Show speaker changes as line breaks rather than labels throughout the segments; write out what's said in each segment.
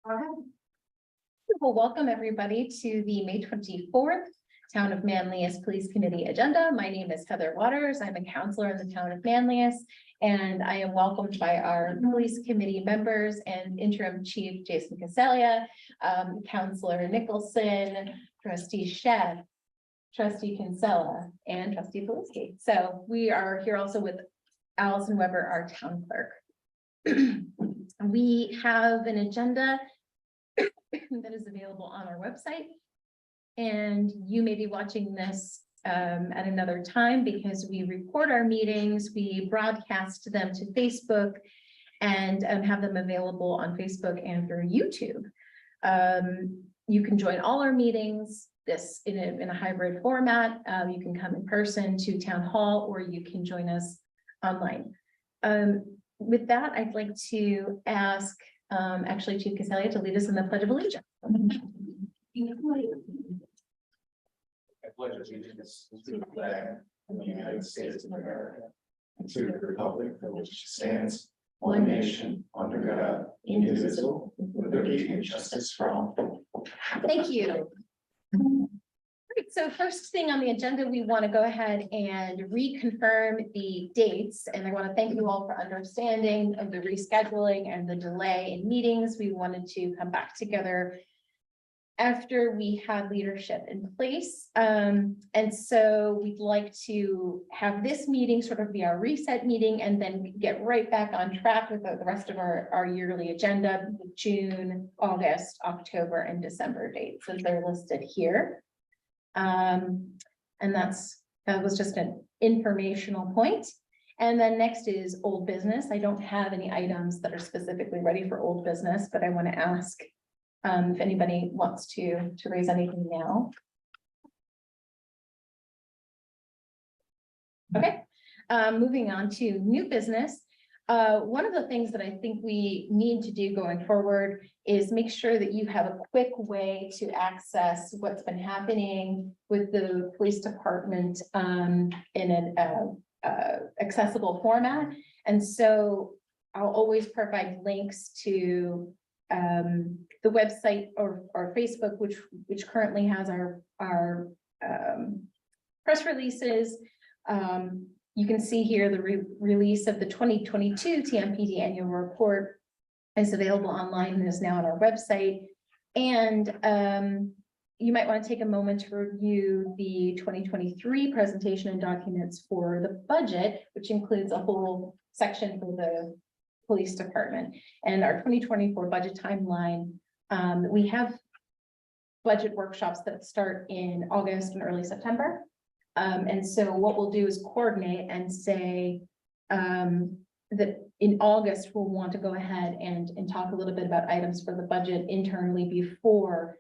Well, welcome everybody to the May 24th Town of Manlius Police Committee agenda. My name is Heather Waters. I'm a counselor in the town of Manlius, and I am welcomed by our police committee members and interim chief Jason Casalia, Counselor Nicholson, trustee Chef, trustee Kinsella, and trustee Felicity. So we are here also with Allison Weber, our town clerk. We have an agenda that is available on our website. And you may be watching this at another time because we record our meetings, we broadcast them to Facebook and have them available on Facebook and through YouTube. You can join all our meetings in a hybrid format. You can come in person to town hall or you can join us online. With that, I'd like to ask actually Chief Casalia to lead us in the Pledge of Allegiance.
I pledge allegiance to the flag of the United States of America and to the republic for which it stands, one nation, under God, indivisible, with liberty and justice for all.
Thank you. Great. So first thing on the agenda, we want to go ahead and reconfirm the dates. And I want to thank you all for understanding of the rescheduling and the delay in meetings. We wanted to come back together after we had leadership in place. And so we'd like to have this meeting sort of be our reset meeting and then get right back on track with the rest of our yearly agenda, June, August, October, and December dates as they're listed here. And that was just an informational point. And then next is old business. I don't have any items that are specifically ready for old business, but I want to ask if anybody wants to raise anything now. Okay, moving on to new business. One of the things that I think we need to do going forward is make sure that you have a quick way to access what's been happening with the police department in an accessible format. And so I'll always provide links to the website or Facebook, which currently has our press releases. You can see here the release of the 2022 TMPD annual report is available online and is now on our website. And you might want to take a moment to review the 2023 presentation and documents for the budget, which includes a whole section for the police department and our 2024 budget timeline. We have budget workshops that start in August and early September. And so what we'll do is coordinate and say that in August, we'll want to go ahead and talk a little bit about items for the budget internally before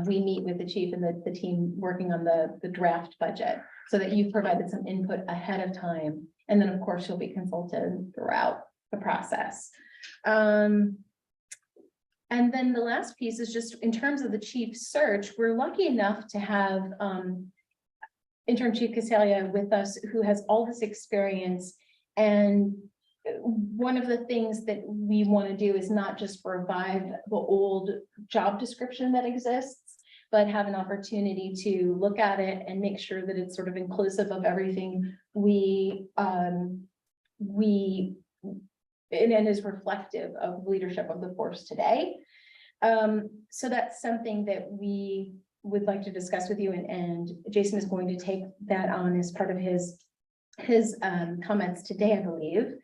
we meet with the chief and the team working on the draft budget so that you've provided some input ahead of time. And then of course, you'll be consulted throughout the process. And then the last piece is just in terms of the chief search, we're lucky enough to have Interim Chief Casalia with us, who has all this experience. And one of the things that we want to do is not just revive the old job description that exists, but have an opportunity to look at it and make sure that it's sort of inclusive of everything and is reflective of leadership of the force today. So that's something that we would like to discuss with you, and Jason is going to take that on as part of his comments today, I believe.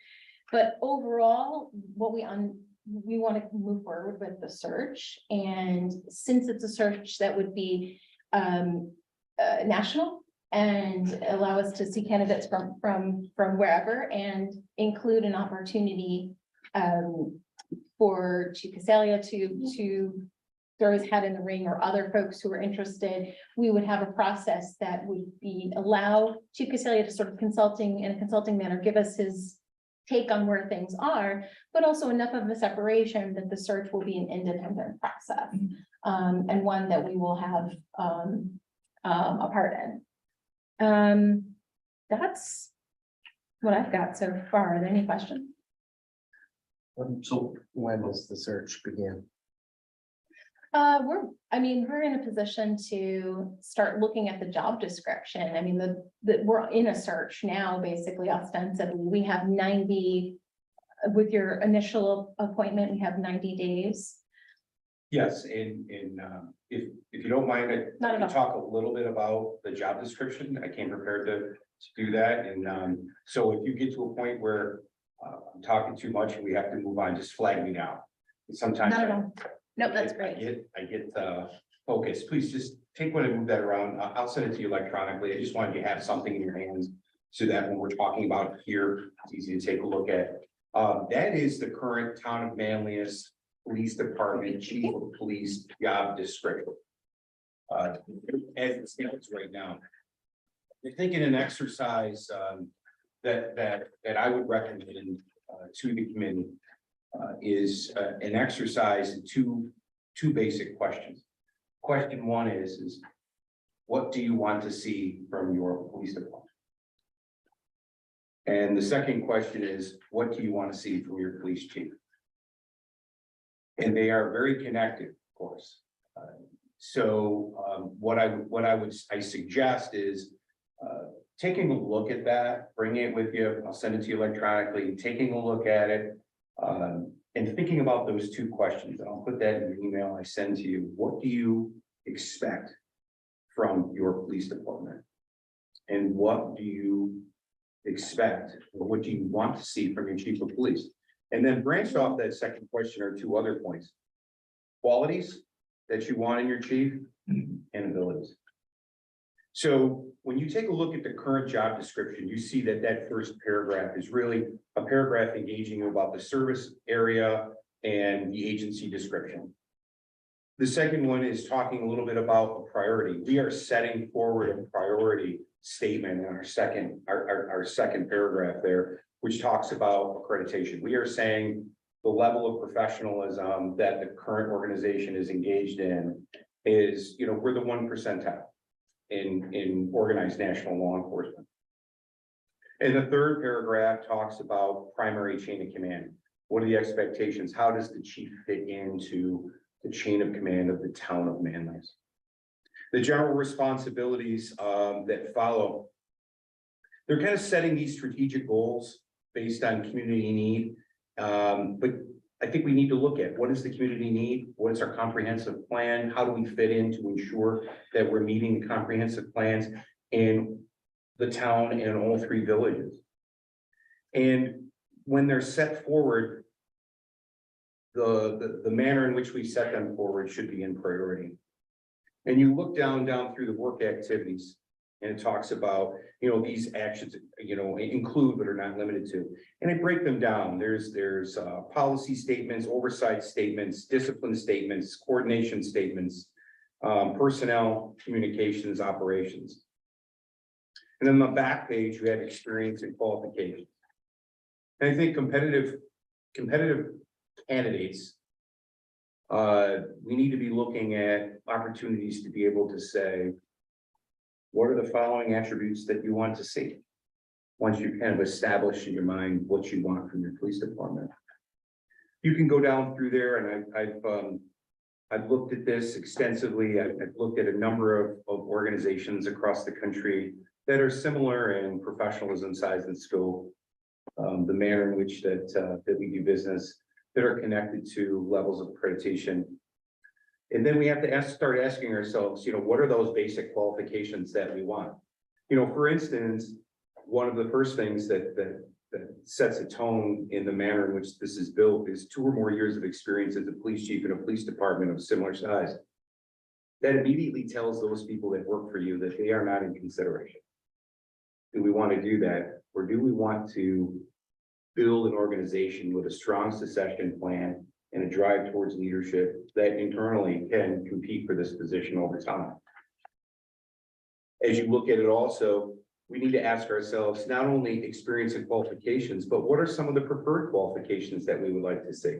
But overall, what we want to move forward with the search, and since it's a search that would be national and allow us to see candidates from wherever and include an opportunity for Chief Casalia to throw his hat in the ring or other folks who are interested, we would have a process that would allow Chief Casalia to sort of in a consulting manner, give us his take on where things are, but also enough of a separation that the search will be an independent process and one that we will have a part in. That's what I've got so far. Are there any questions?
So when does the search begin?
We're in a position to start looking at the job description. I mean, we're in a search now, basically ostensibly. We have 90, with your initial appointment, we have 90 days.
Yes, if you don't mind,
Not
I
at
can
all.
talk a little bit about the job description. I came prepared to do that. And so if you get to a point where I'm talking too much and we have to move on, just flag me now. Sometimes
Not at all. No, that's great.
I get focused. Please just take one and move that around. I'll send it to you electronically. I just wanted you to have something in your hands so that when we're talking about it here, it's easy to take a look at. That is the current town of Manlius Police Department Chief of Police job description. As it stands right now. I think in an exercise that I would recommend to the committee is an exercise in two basic questions. Question one is what do you want to see from your police department? And the second question is, what do you want to see from your police chief? And they are very connected, of course. What I suggest is taking a look at that, bringing it with you. I'll send it to you electronically, taking a look at it. And thinking about those two questions. I'll put that in the email I send to you. What do you expect from your police department? And what do you expect, or what do you want to see from your chief of police? And then branch off that second question or two other points. Qualities that you want in your chief and abilities. So when you take a look at the current job description, you see that first paragraph is really a paragraph engaging about the service area and the agency description. The second one is talking a little bit about a priority. We are setting forward a priority statement in our second paragraph there, which talks about accreditation. We are saying the level of professionalism that the current organization is engaged in is, we're the 1 percentile in organized national law enforcement. And the third paragraph talks about primary chain of command. What are the expectations? How does the chief fit into the chain of command of the town of Manlius? The general responsibilities that follow, they're kind of setting these strategic goals based on community need. But I think we need to look at what is the community need? What is our comprehensive plan? How do we fit in to ensure that we're meeting the comprehensive plans in the town and all 3 villages? And when they're set forward, the manner in which we set them forward should be in priority. And you look down through the work activities, and it talks about, these actions, include but are not limited to. And I break them down. There's policy statements, oversight statements, discipline statements, coordination statements, personnel, communications, operations. And then on the back page, you have experience and qualifications. And I think competitive candidates, we need to be looking at opportunities to be able to say, what are the following attributes that you want to see? Once you kind of establish in your mind what you want from your police department. You can go down through there, and I've looked at this extensively. I've looked at a number of organizations across the country that are similar in professionalism, size, and scope. The manner in which that we do business, that are connected to levels of accreditation. And then we have to start asking ourselves, what are those basic qualifications that we want? For instance, one of the first things that sets a tone in the manner in which this is built is 2 or more years of experience as a police chief in a police department of similar size. That immediately tells those people that work for you that they are not in consideration. Do we want to do that? Or do we want to build an organization with a strong succession plan and a drive towards leadership that internally can compete for this position over time? As you look at it also, we need to ask ourselves not only experience and qualifications, but what are some of the preferred qualifications that we would like to see?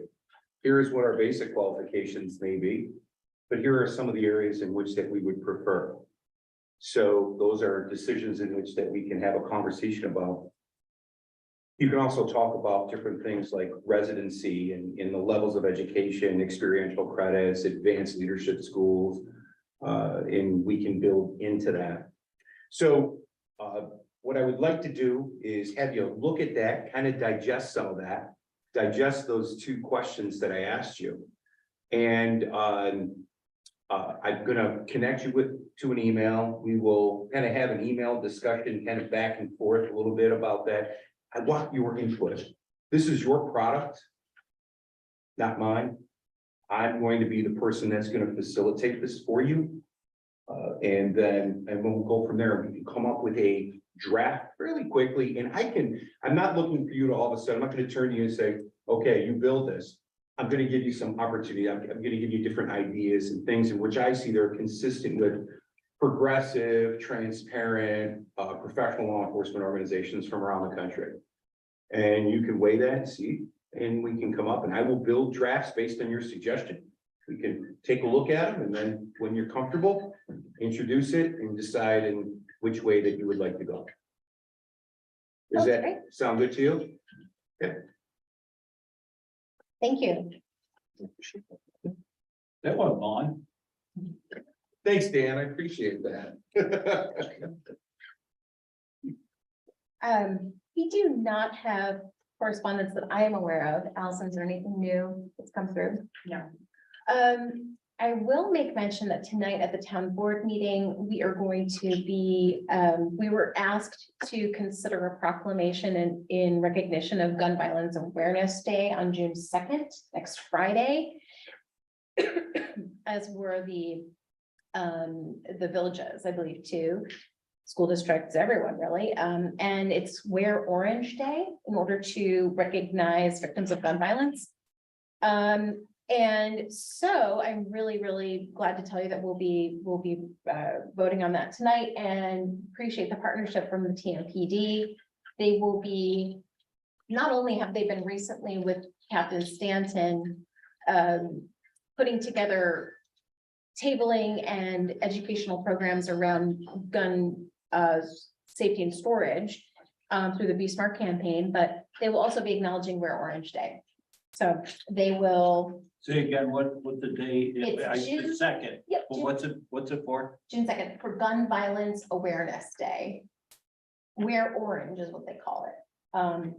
Here is what our basic qualifications may be, but here are some of the areas in which that we would prefer. So those are decisions in which that we can have a conversation about. You can also talk about different things like residency and in the levels of education, experiential credits, advanced leadership schools. And we can build into that. So what I would like to do is have you look at that, kind of digest some of that, digest those two questions that I asked you. And I'm gonna connect you to an email. We will kind of have an email discussion, kind of back and forth a little bit about that. I want your input. This is your product, not mine. I'm going to be the person that's going to facilitate this for you. And we'll go from there. We can come up with a draft fairly quickly. And I'm not looking for you to all of a sudden, I'm not going to turn to you and say, okay, you build this. I'm going to give you some opportunity. I'm going to give you different ideas and things in which I see they're consistent with progressive, transparent, professional law enforcement organizations from around the country. And you can weigh that and see, and we can come up and I will build drafts based on your suggestion. We can take a look at them and then when you're comfortable, introduce it and decide in which way that you would like to go. Does that sound good to you? Yeah.
Thank you.
That wasn't mine.
Thanks, Dan. I appreciate that.
We do not have correspondence that I am aware of. Allison, is there anything new that's come through?
No.
I will make mention that tonight at the town board meeting, we are going to be, we were asked to consider a proclamation in recognition of Gun Violence Awareness Day on June 2nd, next Friday. As were the villages, I believe, too. School districts, everyone really. And it's Wear Orange Day in order to recognize victims of gun violence. And so I'm really, really glad to tell you that we'll be voting on that tonight and appreciate the partnership from the TMPD. They will be, not only have they been recently with Captain Stanton, putting together tabling and educational programs around gun safety and storage through the Be Smart campaign, but they will also be acknowledging Wear Orange Day. So they will.
Say again, what the day?
It's June-
The second.
Yep,
Well, what's it for?
June 2nd for Gun Violence Awareness Day. Wear Orange is what they call it. And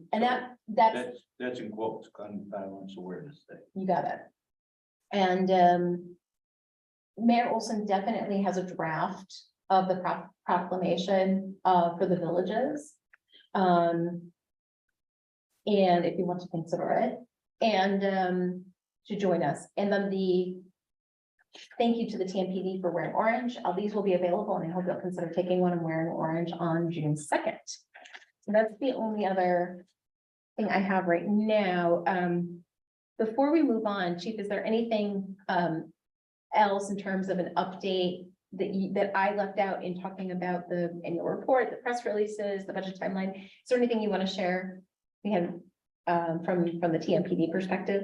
That's in quotes, Gun Violence Awareness Day.
you got it. And Mayor Olson definitely has a draft of the proclamation for the villages. And if you want to consider it, and to join us. And then thank you to the TMPD for wearing orange. These will be available and I hope you'll consider taking one and wearing orange on June 2nd. So that's the only other thing I have right now. Before we move on, Chief, is there anything else in terms of an update that I left out in talking about the annual report, the press releases, the budget timeline? Is there anything you want to share? We have from the TMPD perspective?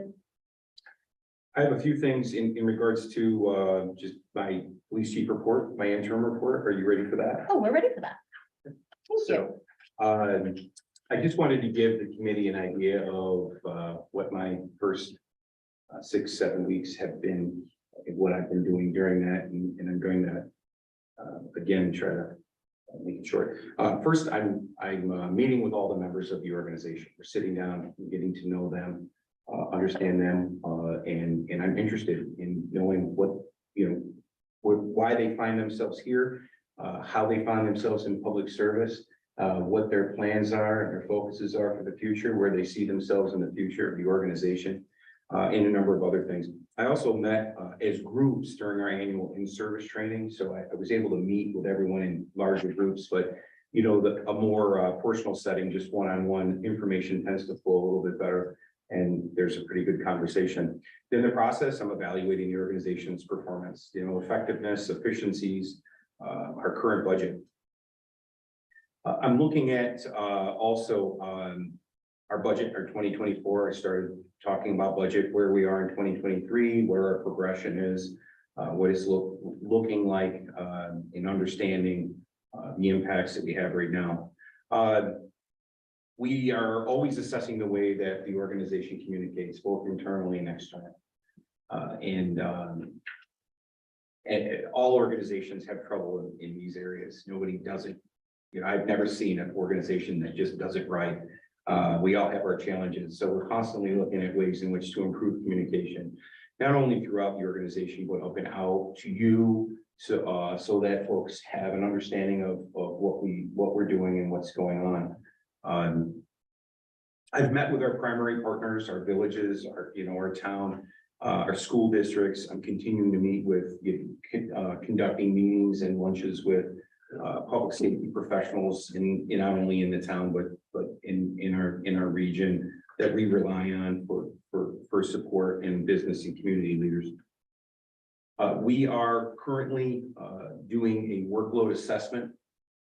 I have a few things in regards to just my police chief report, my interim report. Are you ready for that?
Oh, we're ready for that. Thank you.
So I just wanted to give the committee an idea of what my first 6-7 weeks have been, what I've been doing during that, and I'm going to again try to make it short. First, I'm meeting with all the members of the organization. We're sitting down, getting to know them, understand them, and I'm interested in knowing what, why they find themselves here, how they find themselves in public service, what their plans are and their focuses are for the future, where they see themselves in the future of the organization, and a number of other things. I also met as groups during our annual in-service training, so I was able to meet with everyone in larger groups, but a more personal setting, just one-on-one information tends to flow a little bit better, and there's a pretty good conversation. In the process, I'm evaluating the organization's performance, effectiveness, efficiencies, our current budget. I'm looking at also our budget, our 2024. I started talking about budget, where we are in 2023, where our progression is, what it's looking like in understanding the impacts that we have right now. we are always assessing the way that the organization communicates, both internally and externally. And all organizations have trouble in these areas. Nobody does it. You know, I've never seen an organization that just does it right. We all have our challenges, so we're constantly looking at ways in which to improve communication, not only throughout the organization, but up and out to you, so that folks have an understanding of what we're doing and what's going on. I've met with our primary partners, our villages, our town, our school districts. I'm continuing to meet with, conducting meetings and lunches with public safety professionals not only in the town, but in our region that we rely on for support and business and community leaders. We are currently doing a workload assessment.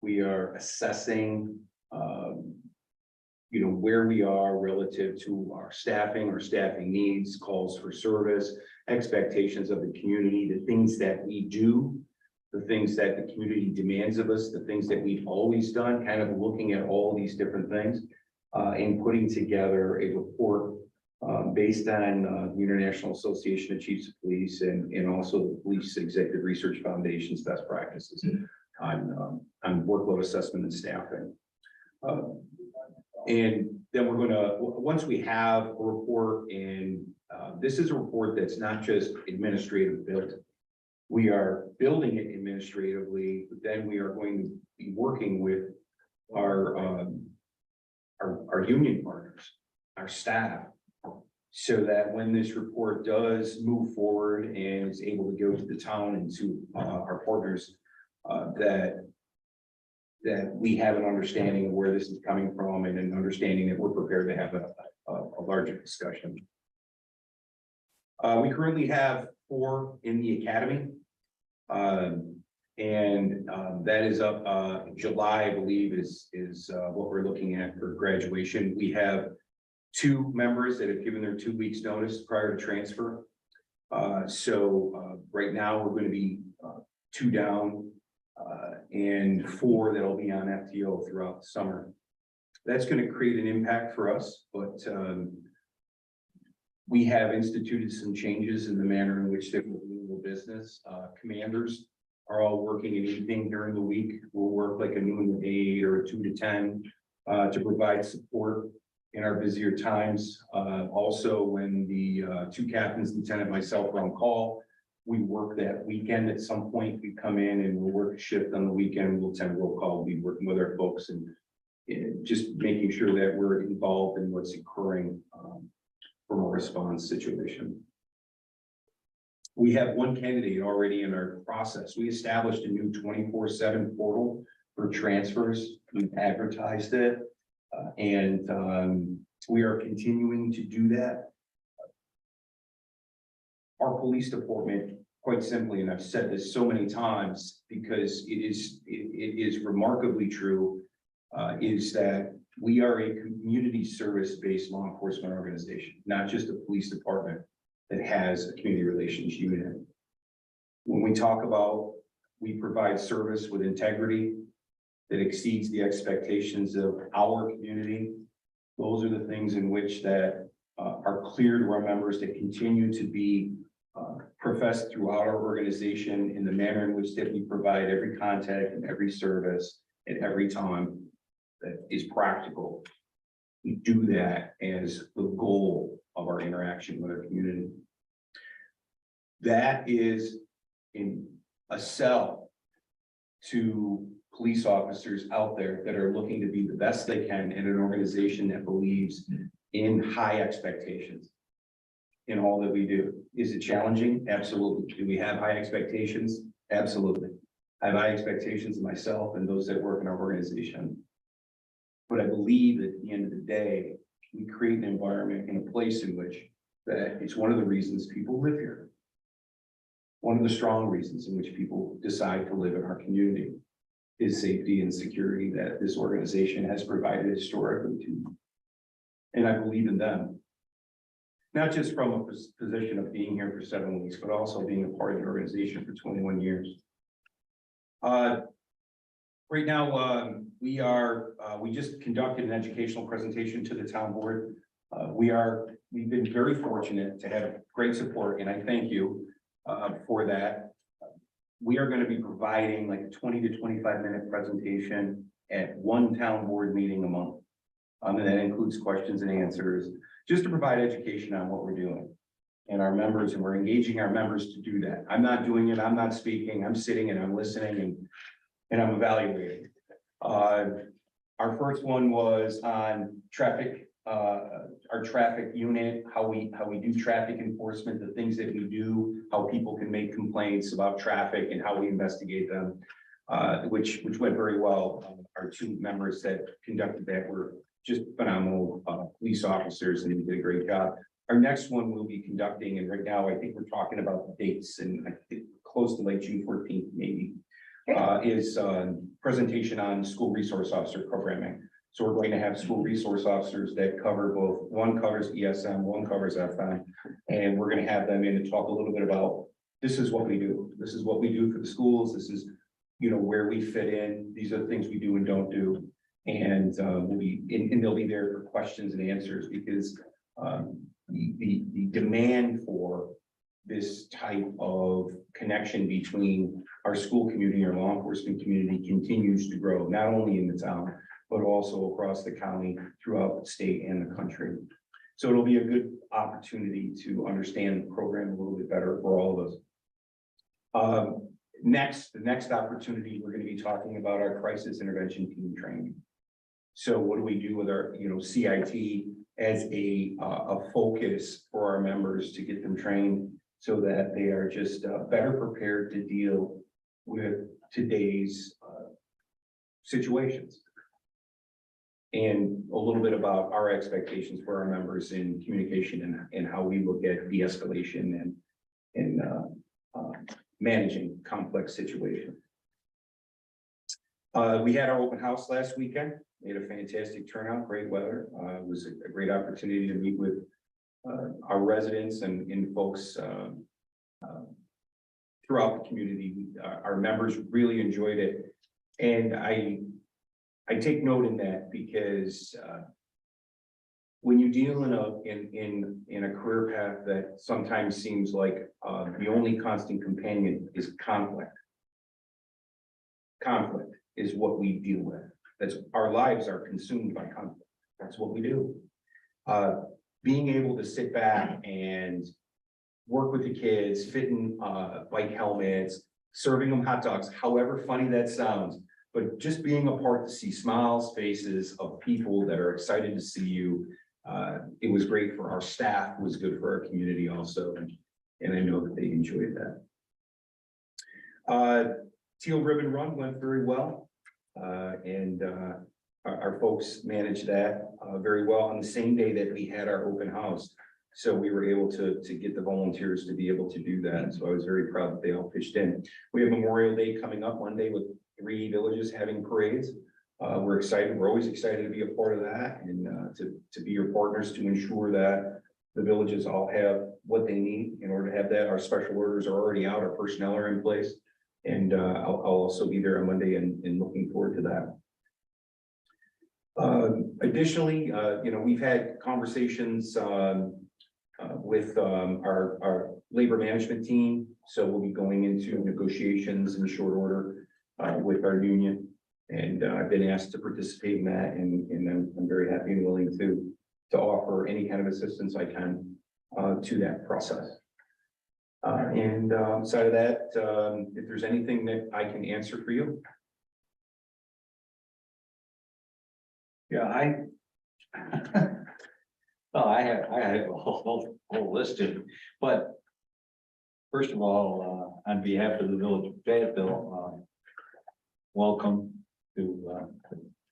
We are assessing where we are relative to our staffing needs, calls for service, expectations of the community, the things that we do, the things that the community demands of us, the things that we've always done, kind of looking at all these different things, and putting together a report based on the International Association of Chiefs of Police and also the Police Executive Research Foundation's best practices on workload assessment and staffing. And then we're going to, once we have a report, and this is a report that's not just administrative built. We are building it administratively, but then we are going to be working with our union partners, our staff, so that when this report does move forward and is able to go to the town and to our partners, that we have an understanding of where this is coming from and an understanding that we're prepared to have a larger discussion. We currently have 4 in the academy. That is up July, I believe, is what we're looking at for graduation. We have 2 members that have given their 2 weeks notice prior to transfer. So right now we're going to be 2 down and 4 that'll be on FTO throughout the summer. That's going to create an impact for us, but we have instituted some changes in the manner in which they will do business. Commanders are all working an evening during the week. We'll work like a noon to 8 or a 2 to 10 to provide support in our busier times. Also, when the 2 captains, lieutenant, myself are on call, we work that weekend. At some point, we come in and we'll work a shift on the weekend. We'll attend roll call. We'll be working with our folks and just making sure that we're involved in what's occurring from a response situation. We have 1 candidate already in our process. We established a new 24/7 portal for transfers. We've advertised it, and we are continuing to do that. Our police department, quite simply, and I've said this so many times because it is remarkably true, is that we are a community service-based law enforcement organization, not just a police department that has a community relations unit. When we talk about we provide service with integrity that exceeds the expectations of our community, those are the things in which that are clear to our members, that continue to be professed throughout our organization in the manner in which that we provide every contact and every service at every time that is practical. We do that as the goal of our interaction with our community. That is in a sell to police officers out there that are looking to be the best they can in an organization that believes in high expectations in all that we do. Is it challenging? Absolutely. Do we have high expectations? Absolutely. I have high expectations of myself and those that work in our organization. But I believe that at the end of the day, we create an environment and a place in which that it's one of the reasons people live here. One of the strong reasons in which people decide to live in our community is safety and security that this organization has provided historically to. And I believe in them. Not just from a position of being here for 7 weeks, but also being a part of the organization for 21 years. Right now, we just conducted an educational presentation to the town board. We've been very fortunate to have great support, and I thank you for that. We are going to be providing like a 20 to 25-minute presentation at one town board meeting a month. And that includes questions and answers, just to provide education on what we're doing. And our members, and we're engaging our members to do that. I'm not doing it, I'm not speaking, I'm sitting and I'm listening and I'm evaluating. Our first one was on traffic, our traffic unit, how we do traffic enforcement, the things that we do, how people can make complaints about traffic and how we investigate them, which went very well. Our two members that conducted that were just phenomenal police officers, and they did a great job. Our next one we'll be conducting, and right now I think we're talking about the dates, and I think close to like June 14th, maybe, is presentation on school resource officer programming. So we're going to have school resource officers that cover both, one covers ESM, one covers FM, and we're going to have them in to talk a little bit about, this is what we do. This is what we do for the schools. This is, you know, where we fit in. These are the things we do and don't do. And they'll be there for questions and answers, because the demand for this type of connection between our school community, our law enforcement community continues to grow, not only in the town, but also across the county, throughout the state and the country. So it'll be a good opportunity to understand the program a little bit better for all of us. The next opportunity, we're going to be talking about our crisis intervention team training. So what do we do with our, CIT as a focus for our members to get them trained so that they are just better prepared to deal with today's situations. And a little bit about our expectations for our members in communication and how we look at de-escalation and managing complex situations. We had our open house last weekend. We had a fantastic turnout, great weather. It was a great opportunity to meet with our residents and folks throughout the community. Our members really enjoyed it. And I take note in that because when you deal in a career path that sometimes seems like the only constant companion is conflict. Conflict is what we deal with. That's our lives are consumed by conflict. That's what we do. Being able to sit back and work with the kids, fitting bike helmets, serving them hot dogs, however funny that sounds, but just being a part to see smiles, faces of people that are excited to see you. It was great for our staff, it was good for our community also, and I know that they enjoyed that. Teal Ribbon Run went very well. And our folks managed that very well on the same day that we had our open house. So we were able to get the volunteers to be able to do that. So I was very proud that they all pitched in. We have Memorial Day coming up Monday with 3 villages having parades. We're excited. We're always excited to be a part of that and to be your partners to ensure that the villages all have what they need in order to have that. Our special orders are already out. Our personnel are in place. And I'll also be there on Monday and looking forward to that. Additionally, we've had conversations with our labor management team. So we'll be going into negotiations in short order with our union. And I've been asked to participate in that, and I'm very happy and willing to offer any kind of assistance I can to that process. Outside of that, if there's anything that I can answer for you.
Yeah, I have a whole list of, but first of all, on behalf of the village of Fayetteville, welcome to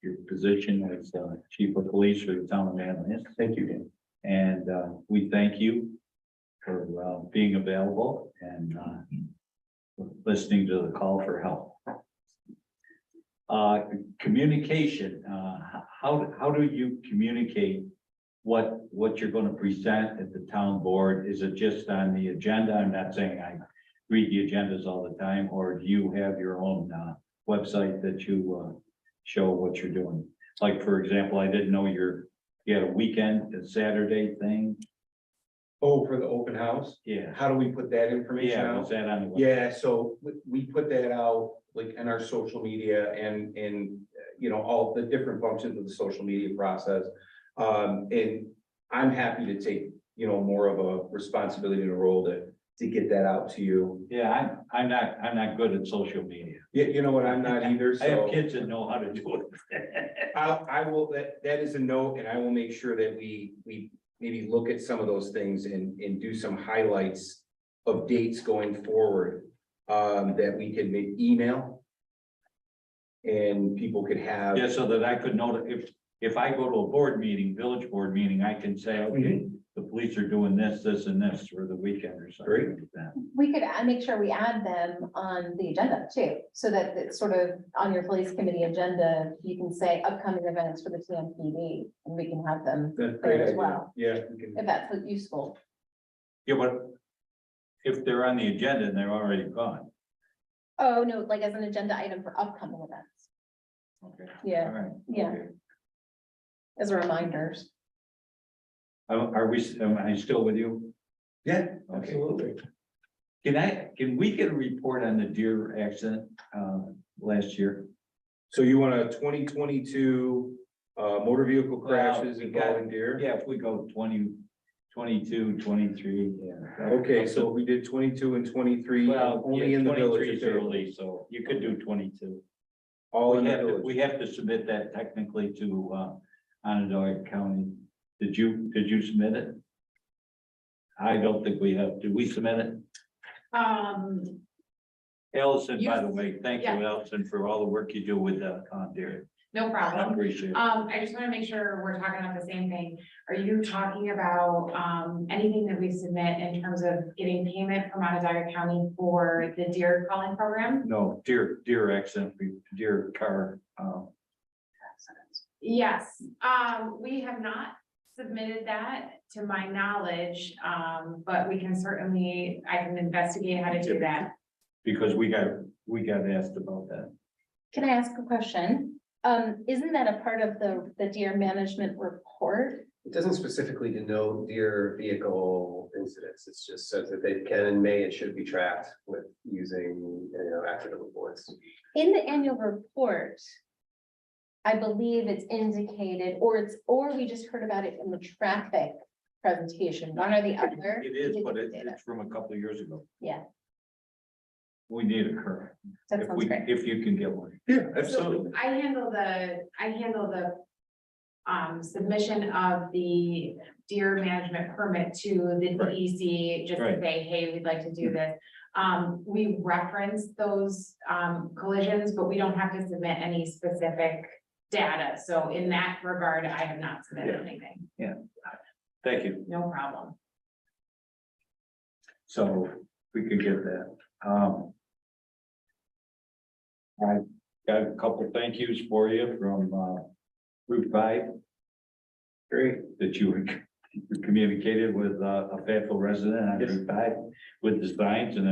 your position as chief of police for the town of Manlius.
Thank you, Dan.
And we thank you for being available and listening to the call for help. Communication, how do you communicate what you're going to present at the town board? Is it just on the agenda? I'm not saying I read the agendas all the time, or do you have your own website that you, show what you're doing. Like, for example, I didn't know you had a weekend, a Saturday thing.
Oh, for the open house,
Yeah.
how do we put that information
Yeah,
out?
was that on the? website?
Yeah, so we put that out like in our social media and you know, all the different functions of the social media process. And I'm happy to take, you know, more of a responsibility and a role to get that out to you.
Yeah, I'm not good at social media.
Yeah, you know what, I'm not either,
I have
so
kids that know how to do it.
I will, that is a note, and I will make sure that we maybe look at some of those things and do some highlights of dates going forward, that we could make email. And people could have.
Yeah, so that I could know that if I go to a board meeting, village board meeting, I can say, okay, the police are doing this, this and this for the weekend or
Great.
something like that.
We could make sure we add them on the agenda too, so that it's sort of on your police committee agenda, you can say upcoming events for the TMPD, and we can have them
That's
there
great
as
idea.
well,
Yeah, we can.
if that's useful.
Yeah, but if they're on the agenda and they're already gone.
Oh, no, like as an agenda item for upcoming events.
Okay.
Yeah,
All right.
yeah.
Okay.
as reminders.
Are we, am I still with you?
Yeah,
Okay.
absolutely.
Can we get a report on the deer accident, last year?
So you want a 2022 motor vehicle crashes
Well,
involving deer?
Yeah, if we go 22, 23, yeah.
Okay, so if we did 22 and 23,
Well,
only
yeah,
in the
23
village.
is early, so you could do 22.
All in the
We
village.
have to submit that technically to, Onondaga County. Did you submit it? I don't think we have. Did we submit it? Allison, by the way, thank you,
Yeah.
Allison, for all the work you do with, deer.
No
I
problem.
appreciate it.
I just wanna make sure we're talking about the same thing. Are you talking about, anything that we submit in terms of getting payment from Onondaga County for the deer calling program?
No, deer accident, deer car,
Yes, we have not submitted that to my knowledge, but we can certainly, I can investigate how to do that.
because we got asked about that.
Can I ask a question? Isn't that a part of the deer management report?
It doesn't specifically denote deer vehicle incidents. It's just says that they can and may and should be tracked with using, accident reports.
In the annual report, I believe it's indicated, or we just heard about it in the traffic presentation, one or the other.
It is, but
Data.
it's from a couple of years ago.
Yeah,
We need a current,
that
if
sounds
we,
great.
if you can get one.
Yeah,
So I handle the submission of the deer management permit to the
Right.
DEC, just to
Right.
say, hey, we'd like to do this. We reference those collisions, but we don't have to submit any specific data. So in that regard, I have not submitted anything.
Thank you.
No problem.
So we could get that. I got a couple thank yous for you from, Route 5. Great that you communicated with, a Fayetteville resident on
Yes.
Route 5 with the signs, and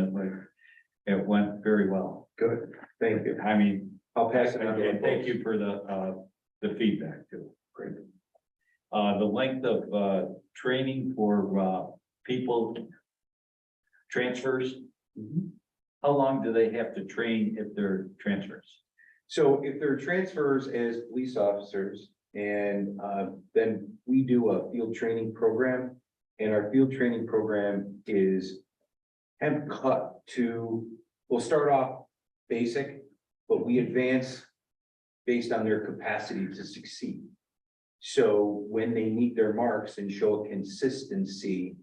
it went very well.
Good, thank you.
I mean,
I'll pass it on. to
and
our
thank
folks.
you for the feedback too. Great. The length of, training for, people transfers,
Mhm.
how long do they have to train if they're transfers?
So if there are transfers as police officers, and then we do a field training program. And our field training program is kind of cut to, we'll start off basic, but we advance based on their capacity to succeed. So when they meet their marks and show a consistency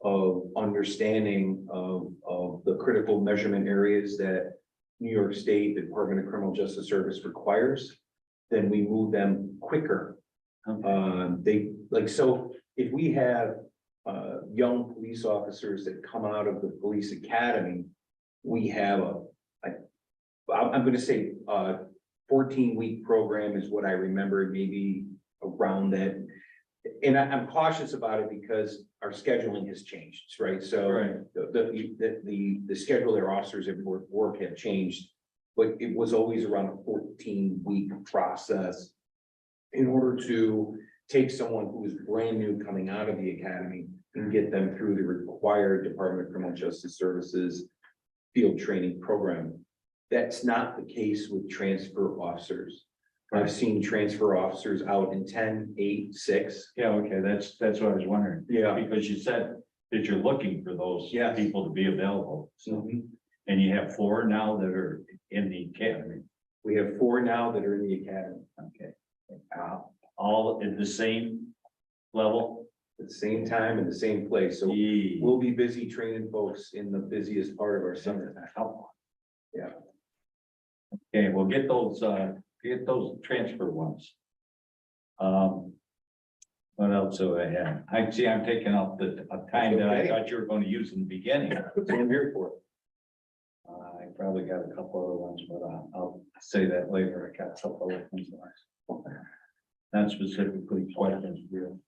of understanding of the critical measurement areas that New York State Department of Criminal Justice Service requires, then we move them quicker. So if we have young police officers that come out of the police academy, we have I'm gonna say 14-week program is what I remember, maybe around that. And I'm cautious about it because our scheduling has changed, right? So
Right.
the schedule their officers at work have changed but it was always around a 14-week process in order to take someone who was brand new coming out of the academy and get them through the required Department of Criminal Justice Services field training program. That's not the case with transfer officers. I've seen transfer officers out in 10, 8, 6.
Yeah, okay, that's what I was wondering.
Yeah.
Because you said that you're looking for those
Yes.
people to be available. So, and you have 4 now that are in the academy.
We have 4 now that are in the academy
Okay. All at the same level?
at the same time in the same place. So
Gee.
we'll be busy training folks in the busiest part of our summer. Yeah.
Okay, we'll get those transfer ones. What else do I have? I see I'm taking up the time that I
Okay.
thought you were going to use in the beginning.
That's what I'm here for.
I probably got a couple other ones, but I'll say that later. I got a couple other things. Not specifically questions. Real.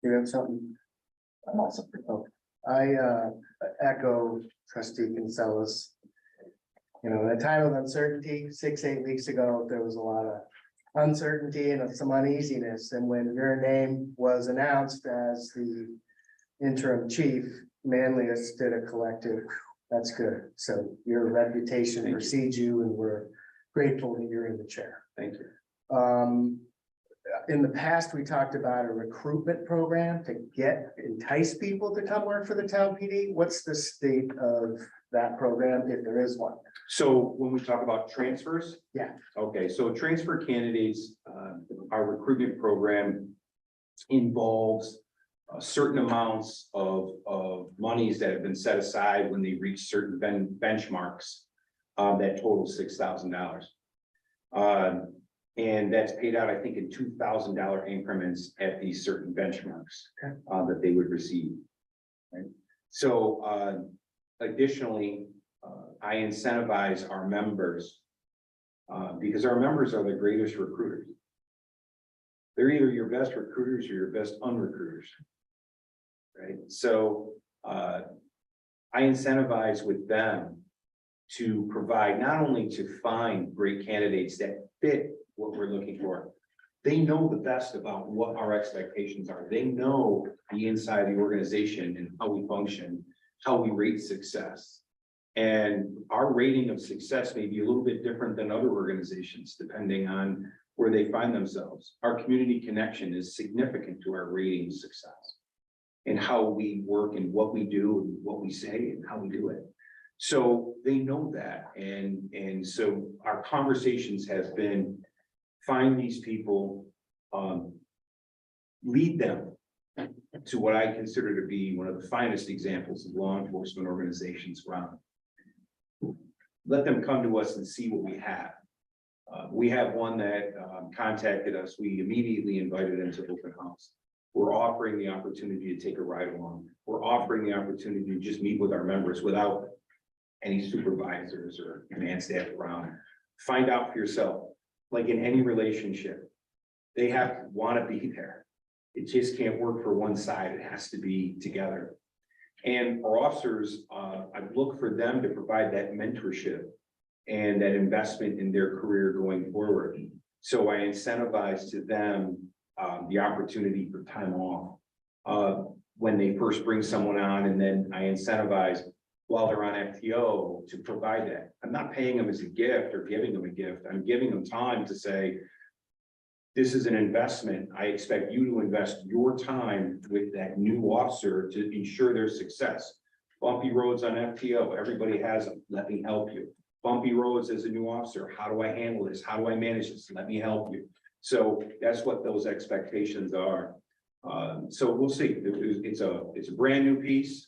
You have something? I'm also. I echo trustee Gonzalez. You know, in a time of uncertainty, 6-8 weeks ago, there was a lot of uncertainty and some uneasiness. And when your name was announced as the interim chief, Manlius did a collective. That's good. So your reputation
Thank you.
precedes you, and we're grateful that you're in the chair.
Thank you.
In the past, we talked about a recruitment program to entice people to come work for the town PD. What's the state of that program, if there is one?
So when we talk about transfers?
Yeah.
Okay, so transfer candidates, our recruitment program involves certain amounts of monies that have been set aside when they reach certain benchmarks that total $6,000. And that's paid out, I think, in $2,000 increments at these certain benchmarks that they would receive. Right? So additionally, I incentivize our members because our members are the greatest recruiters. They're either your best recruiters or your best unrecruiters. Right? So I incentivize with them to provide, not only to find great candidates that fit what we're looking for. They know the best about what our expectations are. They know the inside of the organization and how we function, how we rate success. And our rating of success may be a little bit different than other organizations, depending on where they find themselves. Our community connection is significant to our rating of success and how we work and what we do and what we say and how we do it. So they know that. And so our conversations has been, find these people, lead them to what I consider to be one of the finest examples of law enforcement organizations around. Let them come to us and see what we have. We have one that contacted us. We immediately invited them to open house. We're offering the opportunity to take a ride along. We're offering the opportunity to just meet with our members without any supervisors or command staff around. Find out for yourself. Like in any relationship, they have to want to be there. It just can't work for one side. It has to be together. And our officers, I look for them to provide that mentorship and that investment in their career going forward. So I incentivize to them the opportunity for time off when they first bring someone on, and then I incentivize while they're on FTO to provide that. I'm not paying them as a gift or giving them a gift. I'm giving them time to say, this is an investment. I expect you to invest your time with that new officer to ensure their success. Bumpy roads on FTO, everybody has them. Let me help you. Bumpy roads as a new officer. How do I handle this? How do I manage this? Let me help you. So that's what those expectations are. So we'll see. It's a brand new piece.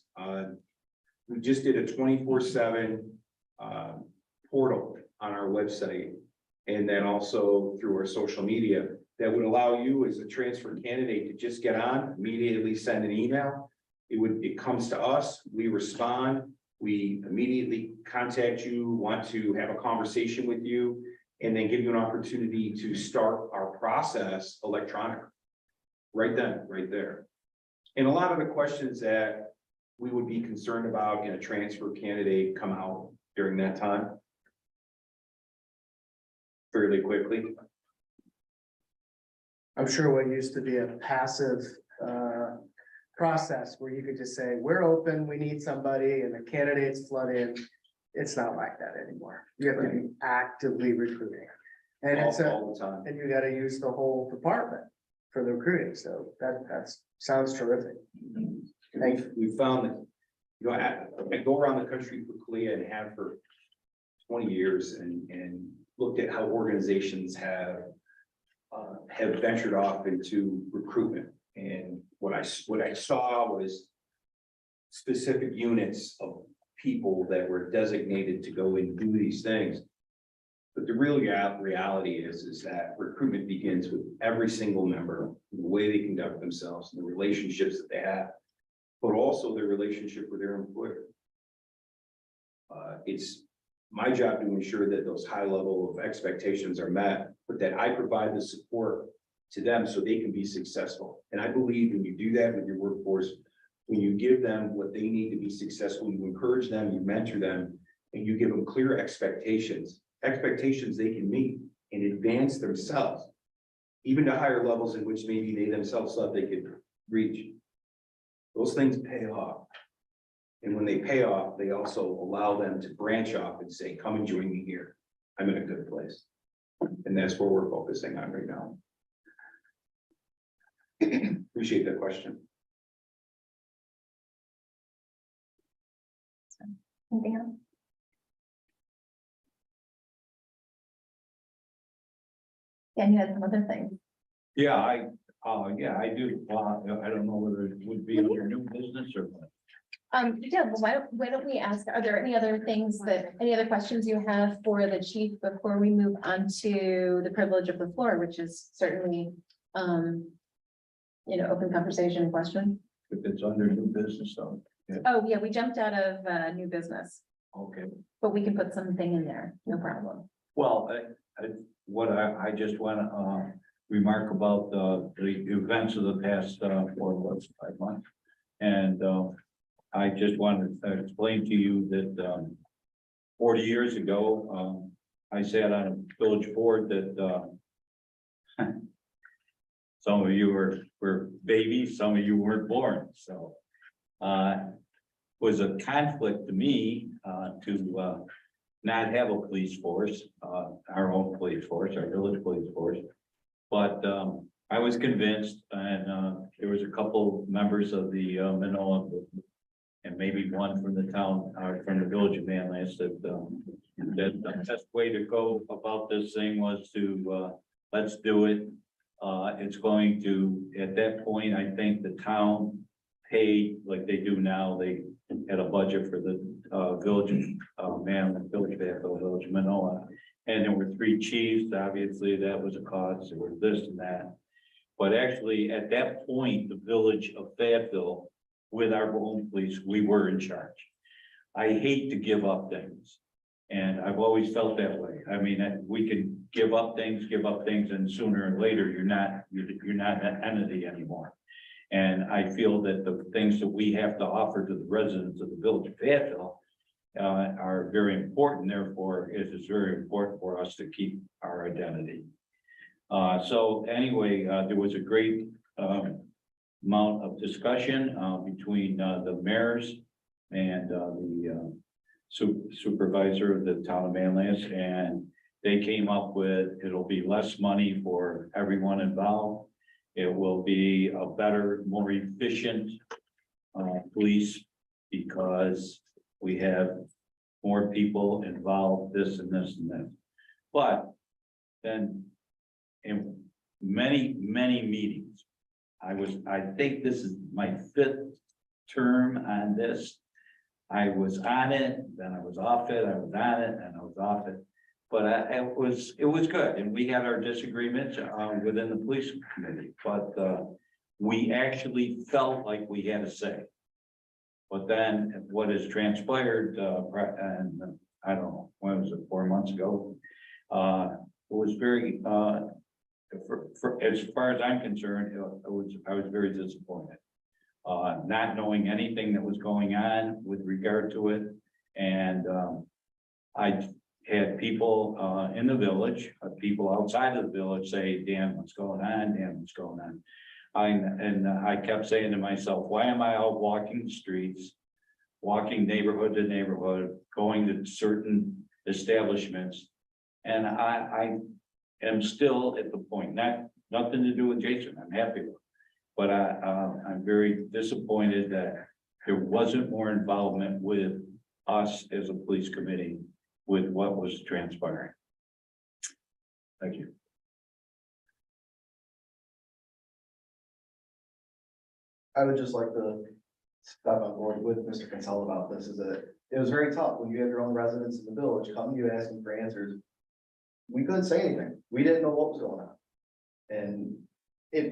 We just did a 24/7 portal on our website, and then also through our social media that would allow you as a transfer candidate to just get on, immediately send an email. It comes to us, we respond, we immediately contact you, want to have a conversation with you, and then give you an opportunity to start our process electronically. Right then, right there. And a lot of the questions that we would be concerned about in a transfer candidate come out during that time? Fairly quickly?
I'm sure what used to be a passive process where you could just say, we're open, we need somebody, and the candidates flood in. It's not like that anymore. You have to be actively recruiting. And it's
All the time.
and you gotta use the whole department for the recruiting, so sounds terrific. Thank you.
We found that, you know, I go around the country quickly and have for 20 years and looked at how organizations have ventured off into recruitment. And what I saw was specific units of people that were designated to go and do these things. But the real reality is that recruitment begins with every single member, the way they conduct themselves, and the relationships that they have, but also their relationship with their employer. It's my job to ensure that those high level of expectations are met, but that I provide the support to them so they can be successful. And I believe when you do that with your workforce, when you give them what they need to be successful, you encourage them, you mentor them, and you give them clear expectations they can meet and advance themselves, even to higher levels in which maybe they themselves thought they could reach. Those things pay off. And when they pay off, they also allow them to branch off and say, come and join me here. I'm in a good place. And that's where we're focusing on right now. Appreciate that question.
Anything else? Yeah, you had some other things.
Yeah, I do. I don't know whether it would be under new business or what.
Yeah, well, why don't we ask, are there any other things any other questions you have for the chief before we move on to the privilege of the floor, which is certainly, open conversation question.
If it's under new business, so,
Oh, yeah, we jumped out of, new business,
okay.
but we can put something in there, no problem.
Well, I just want to remark about the events of the past 5 months. And I just wanted to explain to you that 40 years ago, I sat on a village board that some of you were babies, some of you weren't born, so was a conflict to me to not have a police force, our own police force, our village police force. But I was convinced, and there was a couple members of the Manoa, and maybe one from the town, from the village of Manlius, that the best way to go about this thing was to let's do it. It's going to, at that point, I think the town paid like they do now. They had a budget for the village of village of Manoa. And there were 3 chiefs. Obviously, that was a cost. There was this and that. But actually, at that point, the village of Fayetteville, with our own police, we were in charge. I hate to give up things. And I've always felt that way. I mean, we can give up things, and sooner or later, you're not an entity anymore. And I feel that the things that we have to offer to the residents of the village of Fayetteville are very important. Therefore, it is very important for us to keep our identity. So anyway, there was a great amount of discussion between the mayors and the supervisor of the town of Manlius, and they came up with, it'll be less money for everyone involved. It will be a better, more efficient police because we have more people involved, this and this and this. But then in many meetings, I think this is my 5th term on this. I was on it, then I was off it, I was on it, and I was off it. But it was good, and we had our disagreements within the police committee, but we actually felt like we had a say. But then what has transpired, and I don't know, when was it, 4 months ago? It was very, as far as I'm concerned, I was very disappointed. not knowing anything that was going on with regard to it. And, I had people, in the village, people outside of the village say, Dan, what's going on? Dan, what's going on? I kept saying to myself, why am I out walking the streets, walking neighborhood to neighborhood, going to certain establishments? And I am still at the point, nothing to do with Jason, I'm happy with. But I'm very disappointed that there wasn't more involvement with us as a police committee with what was transpiring. Thank you.
I would just like to step on board with Mr. Kinsella about this, is that it was very tough when you have your own residents in the village come to you asking for answers. We couldn't say anything. We didn't know what was going on. And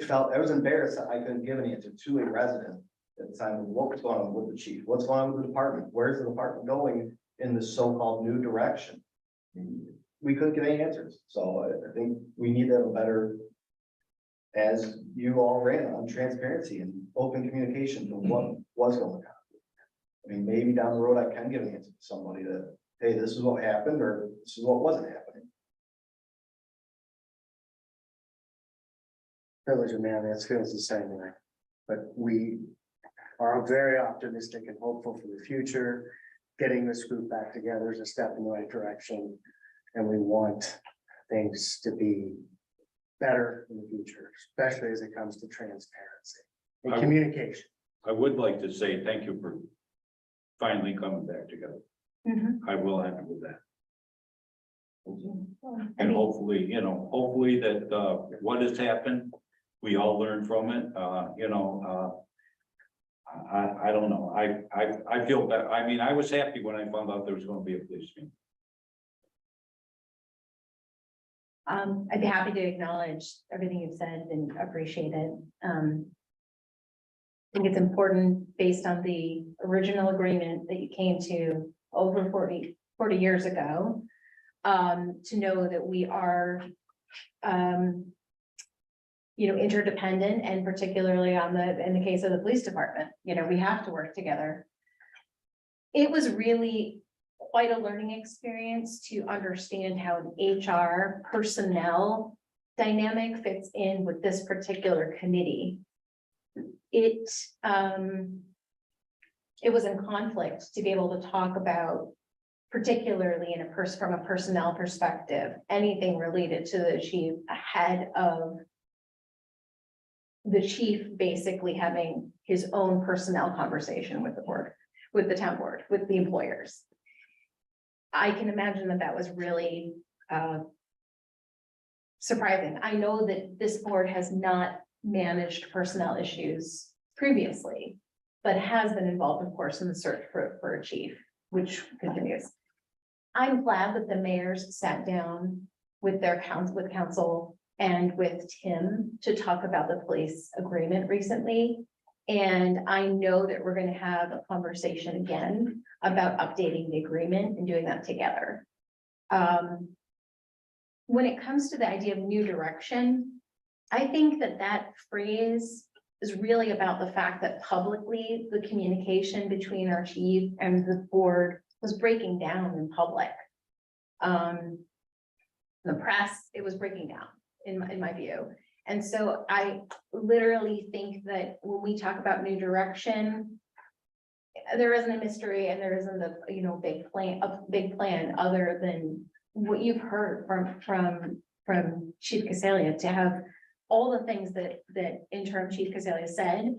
I was embarrassed that I couldn't give an answer to a resident at the time of what was going on with the chief, what's going on with the department, where's the department going in this so-called new direction? We couldn't get any answers, so I think we need to have a better, as you all ran on, transparency and open communication to what was going on. I mean, maybe down the road I can give an answer to somebody that, hey, this is what happened, or this is what wasn't happening. Privilege of man, that feels the same way, but we are very optimistic and hopeful for the future. Getting this group back together is a step in the right direction, and we want things to be better in the future, especially as it comes to transparency and communication.
I would like to say thank you for finally coming back together. I will end with that. And hopefully, hopefully that what has happened, we all learn from it. I don't know. I feel better. I mean, I was happy when I found out there was going to be a police meeting.
I'd be happy to acknowledge everything you've said and appreciate it. I think it's important, based on the original agreement that you came to over 40 years ago, to know that we are interdependent, and particularly in the case of the police department, we have to work together. It was really quite a learning experience to understand how an HR personnel dynamic fits in with this particular committee. It was in conflict to be able to talk about, particularly from a personnel perspective, anything related to the chief ahead of the chief basically having his own personnel conversation with the board, with the town board, with the employers. I can imagine that was really surprising. I know that this board has not managed personnel issues previously, but has been involved, of course, in the search for a chief, which continues. I'm glad that the mayors sat down with their council and with Tim to talk about the police agreement recently. And I know that we're going to have a conversation again about updating the agreement and doing that together. When it comes to the idea of new direction, I think that phrase is really about the fact that publicly the communication between our chief and the board was breaking down in public. The press, it was breaking down in my view. And so I literally think that when we talk about new direction, there isn't a mystery, and there isn't a big plan other than what you've heard from Chief Casalia, to have all the things that interim Chief Casalia said.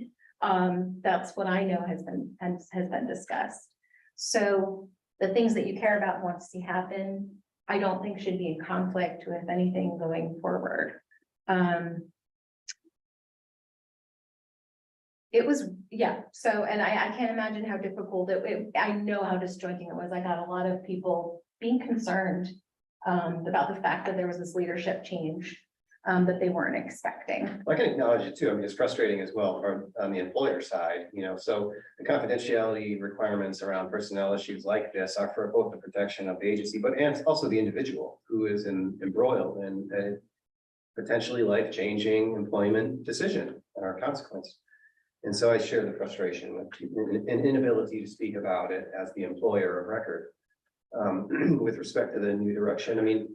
That's what I know has been discussed. So the things that you care about and want to see happen, I don't think should be in conflict with anything going forward. It was, yeah, so, and I can't imagine how difficult I know how disjointing it was. I got a lot of people being concerned about the fact that there was this leadership change that they weren't expecting.
I can acknowledge it too. I mean, it's frustrating as well on the employer side, so the confidentiality requirements around personnel issues like this are for both the protection of the agency, and also the individual who is embroiled in a potentially life-changing employment decision or consequence. And so I share the frustration with an inability to speak about it as the employer of record. With respect to the new direction, I mean,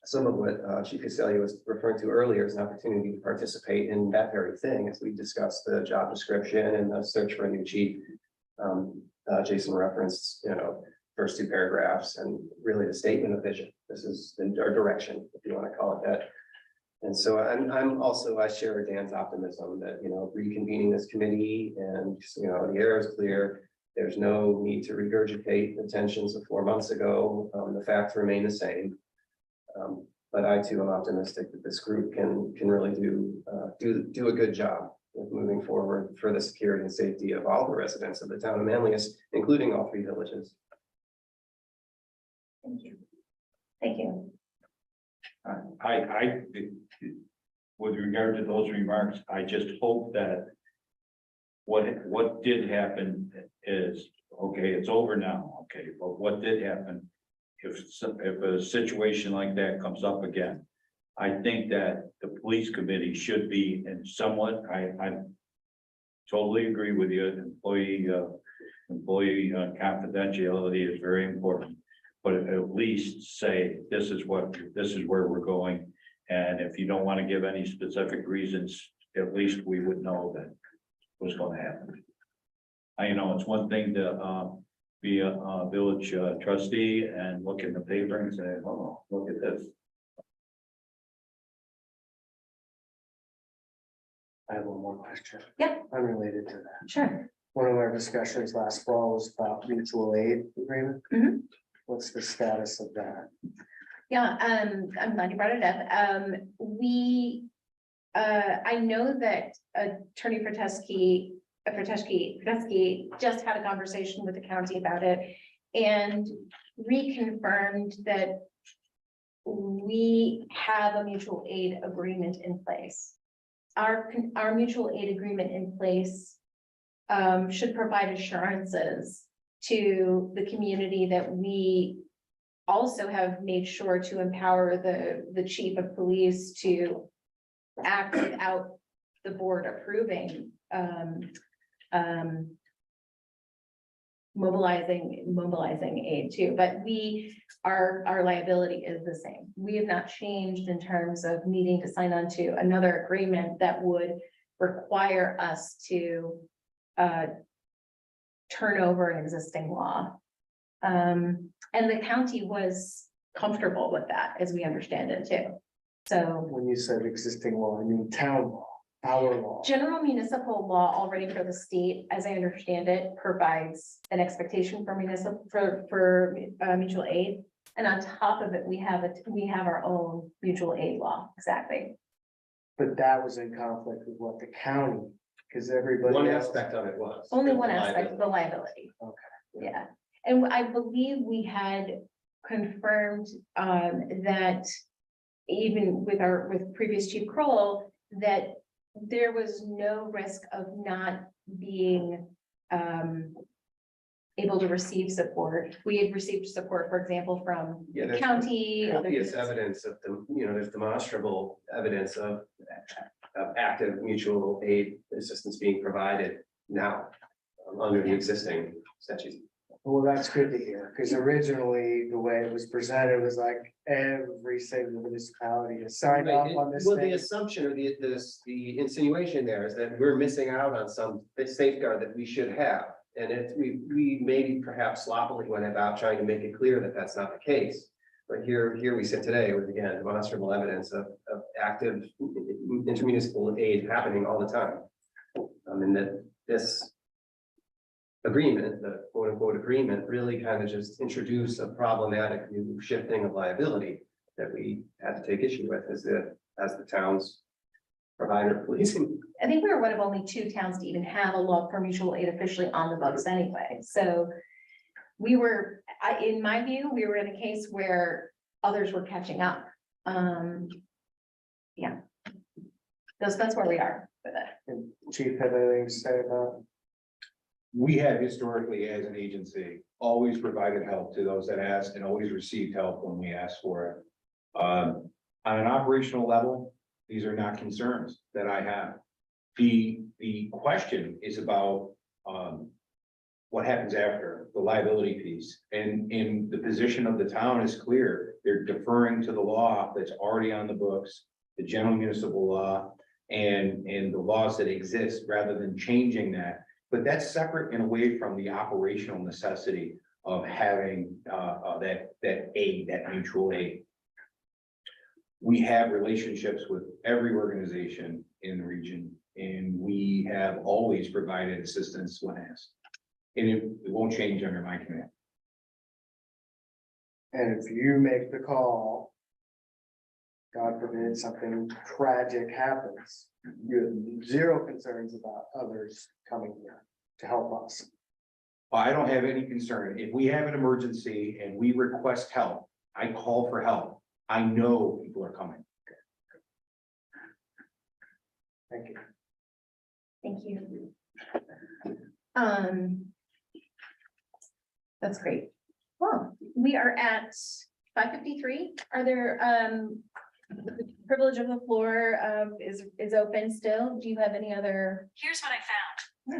some of what Chief Caselli was referring to earlier is an opportunity to participate in that very thing as we discussed the job description and the search for a new chief. Jason referenced, first two paragraphs and really the statement of vision. This is our direction, if you want to call it that. And so I'm also, I share Dan's optimism that, reconvening this committee and, the air is clear. There's no need to regurgitate the tensions of 4 months ago. The facts remain the same. But I too am optimistic that this group can really do a good job with moving forward for the security and safety of all the residents of the town of Manlius, including all 3 villages.
Thank you. Thank you.
I, with regard to those remarks, I just hope that what did happen is, okay, it's over now, okay, but what did happen? If a situation like that comes up again, I think that the police committee should be in somewhat, I totally agree with you, employee confidentiality is very important. But at least say, this is where we're going. And if you don't want to give any specific reasons, at least we would know that what's going to happen. It's one thing to be a village trustee and look in the paper and say, oh, look at this.
I have one more question.
Yeah.
Unrelated to that.
Sure.
One of our discussions last fall was about mutual aid agreement.
Mhm.
What's the status of that?
Yeah, I'm glad you brought it up. I know that Attorney Frateschi just had a conversation with the county about it and reconfirmed that we have a mutual aid agreement in place. Our mutual aid agreement in place should provide assurances to the community that we also have made sure to empower the chief of police to act without the board approving, mobilizing aid too, but our liability is the same. We have not changed in terms of needing to sign on to another agreement that would require us to turn over an existing law. And the county was comfortable with that, as we understand it too. So
When you said existing law, I mean town law, our law.
general municipal law already for the state, as I understand it, provides an expectation for mutual aid. And on top of it, we have our own mutual aid law. Exactly.
But that was in conflict with what the county, because everybody.
One
else-
aspect of it was.
Only
the
one aspect, the liability.
Okay.
Yeah, and I believe we had confirmed that even with previous Chief Kroll, that there was no risk of not being able to receive support. We had received support, for example, from
Yeah, there's
county. other
copious
units.
evidence of there's demonstrable evidence of active mutual aid assistance being provided now under the existing statutes.
Well, that's good to hear, because originally the way it was presented was like every single municipality has signed off on this
Well, the
thing.
assumption or the insinuation there is that we're missing out on some safeguard that we should have. And we maybe perhaps sloppily went about trying to make it clear that that's not the case. But here we sit today with, again, demonstrable evidence of active intermunicipal aid happening all the time. And that this agreement, the quote unquote agreement, really kind of just introduced a problematic new shifting of liability that we had to take issue with as the town's provider of policing.
I think we were one of only 2 towns to even have a law for mutual aid officially on the books anyway, so. We were, in my view, we were in a case where others were catching up. Yeah. That's where we are with it.
And Chief, had anything to say about?
We have historically, as an agency, always provided help to those that asked and always received help when we asked for it. On an operational level, these are not concerns that I have. The the question is about, what happens after the liability piece, and in the position of the town is clear. They're deferring to the law that's already on the books, the general municipal law, and the laws that exist, rather than changing that. But that's separate and away from the operational necessity of having, that mutual aid. We have relationships with every organization in the region, and we have always provided assistance when asked. And it won't change under my command.
And if you make the call, God forbid something tragic happens, you have zero concerns about others coming here to help us.
I don't have any concern. If we have an emergency and we request help, I call for help. I know people are coming.
Thank you.
Thank you. That's great. Well, we are at 5:53. Are there, the privilege of the floor, is open still? Do you have any other?
Here's what I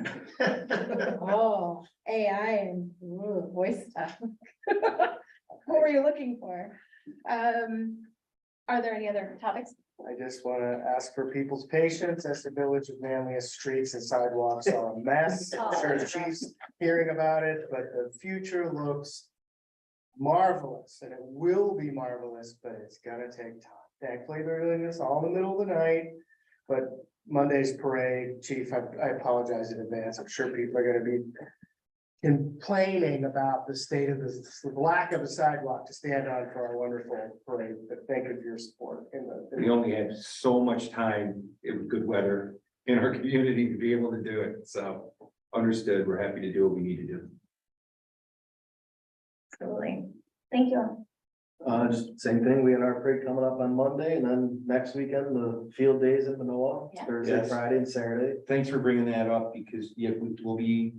found.
Oh, AI and voice stuff. What were you looking for? Are there any other topics?
I just want to ask for people's patience as the village of Manlius streets and sidewalks are a mess. I'm sure the chief's hearing about it, but the future looks marvelous, and it will be marvelous, but it's gonna take time. Thankfully, they're doing this all in the middle of the night, but Monday's parade, chief, I apologize in advance. I'm sure people are gonna be complaining about the state of the lack of a sidewalk to stand on for our wonderful parade, but thank you for your support in the.
We only have so much time in good weather in our community to be able to do it. So understood. We're happy to do what we need to do.
Absolutely. Thank you.
Just same thing, we had our parade coming up on Monday, and then next weekend, the field days in Manoa,
Yeah.
Thursday,
Yes.
Friday, and Saturday.
Thanks for bringing that up, because yeah, we will be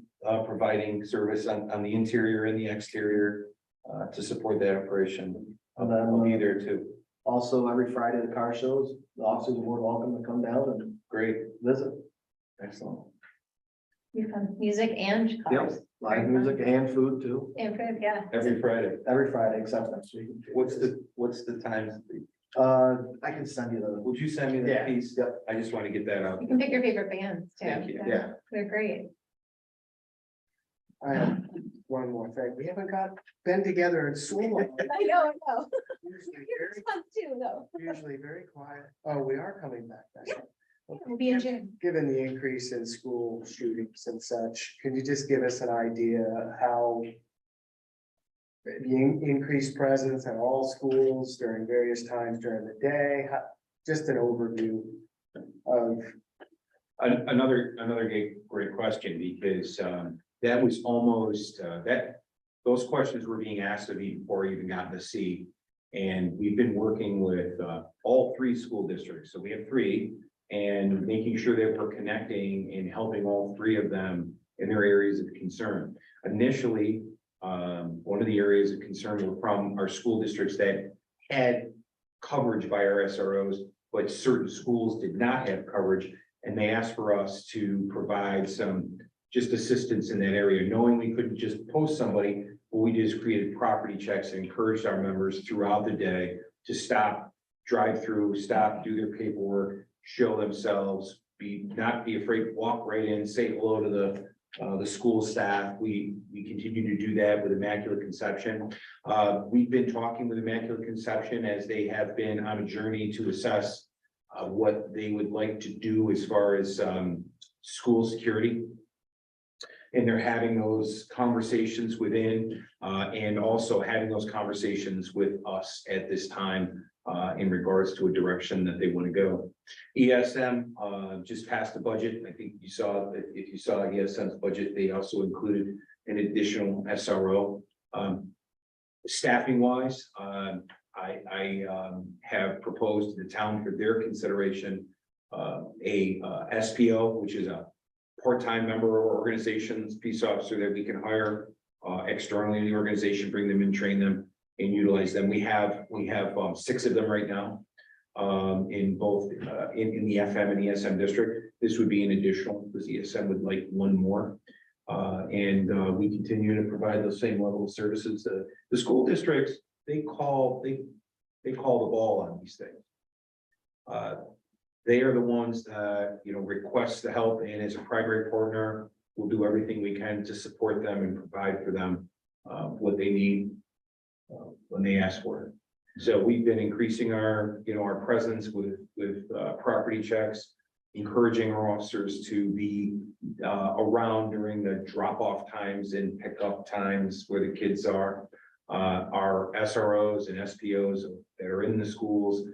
providing service on the interior and the exterior to support that operation.
And then,
I'll be there too.
Also, every Friday, the car shows, the officers are more welcome to come down and
Great,
visit.
excellent.
You have music and cars.
Live music and food too,
And food, yeah.
Every Friday.
every Friday except next week.
What's the time?
I can send you the.
Would you send me
Yeah,
that piece?
yep.
I just want to get that out.
You can pick your favorite bands too.
Thank you.
Yeah.
They're great.
I have one more thing. We haven't been together in so long.
I know.
Usually
Yours is fun too, though.
usually very quiet. Oh, we are coming back. That's right.
We'll be in June.
Given the increase in school shootings and such, can you just give us an idea how the increased presence at all schools during various times during the day? Just an overview of.
Another great question, because that was almost those questions were being asked of me before I even got to see. And we've been working with all three school districts. So we have three, and making sure that we're connecting and helping all three of them in their areas of concern. Initially, one of the areas of concern were from our school districts that had coverage by our SROs, but certain schools did not have coverage. And they asked for us to provide some just assistance in that area, knowing we couldn't just post somebody. But we just created property checks and encouraged our members throughout the day to stop, drive through, stop, do their paperwork, show themselves, not be afraid, walk right in, say hello to the school staff. We continue to do that with Immaculate Conception. We've been talking with Immaculate Conception as they have been on a journey to assess what they would like to do as far as school security. And they're having those conversations within and also having those conversations with us at this time in regards to a direction that they want to go. ESM just passed the budget. I think you saw, if you saw ESM's budget, they also included an additional SRO. Staffing wise, I have proposed to the town for their consideration a SPO, which is a part-time member or organizations peace officer that we can hire externally in the organization, bring them in, train them, and utilize them. We have 6 of them right now in both in the FM and ESM district. This would be an additional, because ESM would like one more. And we continue to provide those same level of services. The school districts, they call the ball on these things. They are the ones that, request the help, and as a primary partner, we'll do everything we can to support them and provide for them what they need when they ask for it. So we've been increasing our, our presence with property checks, encouraging our officers to be around during the drop-off times and pickup times where the kids are. Our SROs and SPOs that are in the schools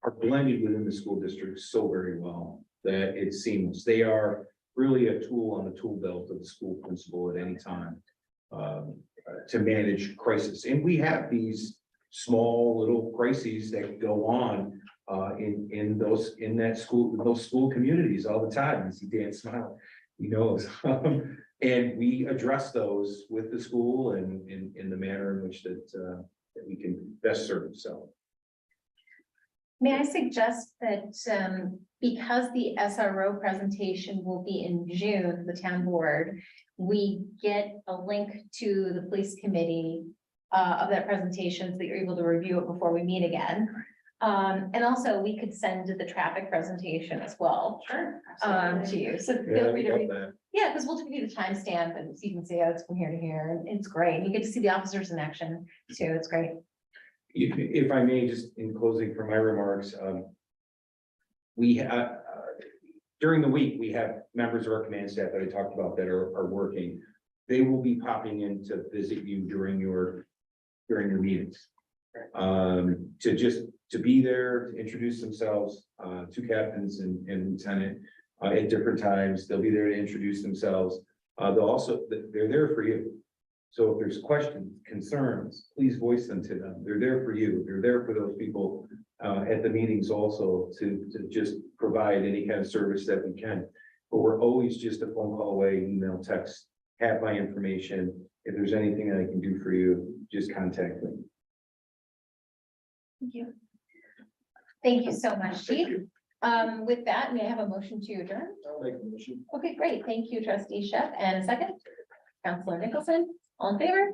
are blended within the school district so very well that it's seamless. They are really a tool on the tool belt of the school principal at any time to manage crisis. And we have these small little crises that go on in those school communities all the time. You see Dan smile, he knows. And we address those with the school and in the manner in which that we can best serve. So.
May I suggest that, because the SRO presentation will be in June, the town board, we get a link to the police committee of that presentation so that you're able to review it before we meet again. And also we could send the traffic presentation as well.
Sure.
To you, so feel free to read. Yeah, because we'll give you the timestamp and so you can see how it's from here to here, and it's great. You get to see the officers in action too, it's great.
If I may, just in closing for my remarks, we have, during the week, we have members of our command staff that I talked about that are working. They will be popping in to visit you during your meetings. To be there, to introduce themselves, to captains and lieutenant at different times. They'll be there to introduce themselves. They're there for you. So if there's questions, concerns, please voice them to them. They're there for you. They're there for those people at the meetings also to just provide any kind of service that we can. But we're always just a phone call away, email, text, have my information. If there's anything I can do for you, just contact me.
Thank you. Thank you so much, Chief. With that, may I have a motion to adjourn?
I'll make a motion.
Okay, great. Thank you, trustee Chef. And a second, Counselor Nicholson, all in favor?